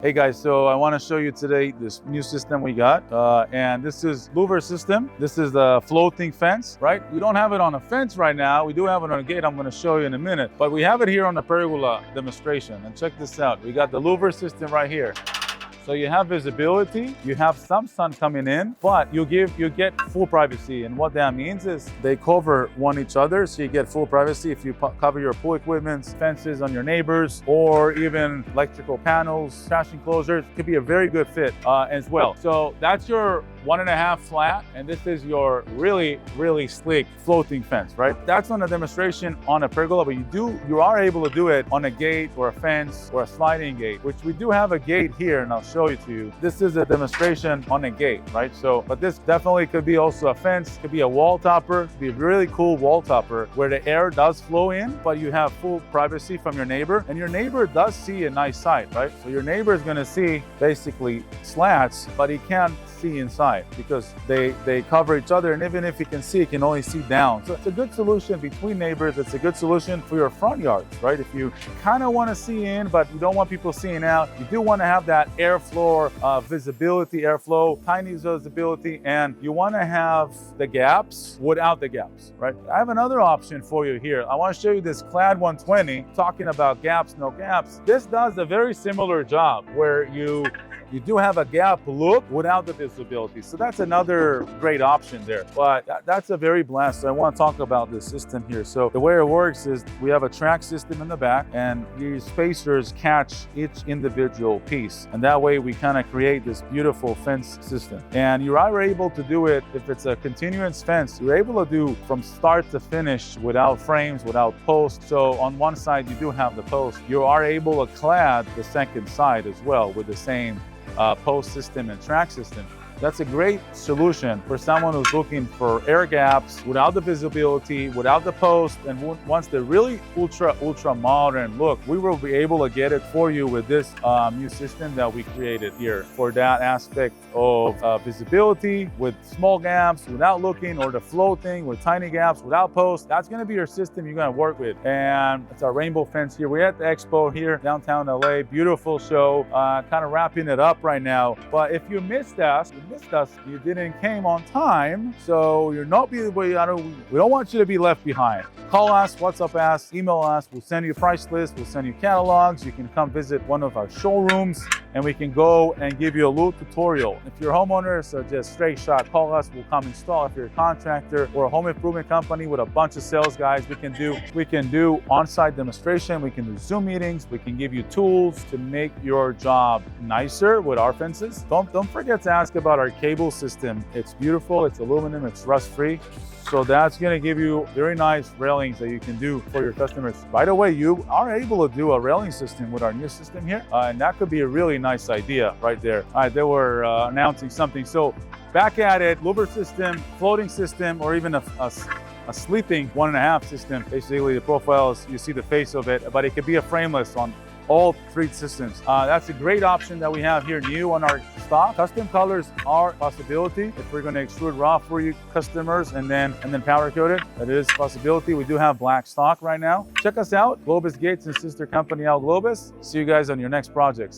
Hey guys, so I want to show you today this new system we got, and this is Louver system. This is the floating fence, right? We don't have it on a fence right now. We do have it on a gate. I'm going to show you in a minute, but we have it here on the pergola demonstration. And check this out. We got the Louver system right here. So you have visibility, you have some sun coming in, but you get full privacy. And what that means is they cover each other, so you get full privacy if you cover your pool equipment, fences on your neighbors, or even electrical panels, trash enclosures. It could be a very good fit as well. So that's your 1.5 flat, and this is your really sleek floating fence, right? That's on a demonstration on a pergola, but you are able to do it on a gate or a fence or a sliding gate, which we do have a gate here, and I'll show it to you. This is a demonstration on a gate, right? So, but this definitely could be also a fence, could be a wall topper, could be a really cool wall topper where the air does flow in, but you have full privacy from your neighbor, and your neighbor does see a nice sight, right? So your neighbor is gonna see basically slats, but he can't see inside because they cover each other, and even if he can see, he can only see down. So it's a good solution between neighbors. It's a good solution for your front yards, right? If you kind of want to see in, but you don't want people seeing out, you do want to have that airflow, visibility, airflow, tiny visibility, and you want to have the gaps without the gaps, right? I have another option for you here. I want to show you this Clad 120, talking about gaps, no gaps. This does a very similar job where you do have a gap look without the visibility. So that's another great option there. But that's a very blast. So I want to talk about this system here. So the way it works is we have a track system in the back, and these spacers catch each individual piece. And that way we kind of create this beautiful fence system. And you are able to do it, if it's a continuous fence, you're able to do from start to finish without frames, without posts. So on one side, you do have the post. You are able to clad the second side as well with the same post system and track system. That's a great solution for someone who's looking for air gaps without the visibility, without the post, and wants the really ultra modern look. We will be able to get it for you with this new system that we created here for that aspect of visibility with small gaps without looking, or the floating with tiny gaps without post. That's going to be your system you're going to work with. And it's our rainbow fence here. We're at the expo here downtown LA. Beautiful show. Kind of wrapping it up right now. But if you missed us, you didn't came on time, so you're not we don't want you to be left behind. Call us, WhatsApp us, email us. We'll send you a price list. We'll send you catalogs. You can come visit one of our showrooms, and we can go and give you a little tutorial. If you're a homeowner, so just straight shot, call us. We'll come install. If you're a contractor or a home improvement company with a bunch of sales guys, we can do on-site demonstration. We can do Zoom meetings. We can give you tools to make your job nicer with our fences. Don't forget to ask about our cable system. It's beautiful. It's aluminum. It's rust-free. So that's going to give you very nice railings that you can do for your customers. By the way, you are able to do a railing system with our new system here, and that could be a really nice idea right there. All right, they were announcing something. So back at it, Louver system, floating system, or even a sleeping 1.5 system. Basically, the profile is, you see the face of it, but it could be a frameless on all 3 systems. That's a great option that we have here new on our stock. Custom colors are a possibility. If we're going to extrude raw for you customers and then powder coat it, that is a possibility. We do have black stock right now. Check us out, Globus Gates and sister company Aluglobus. See you guys on your next projects.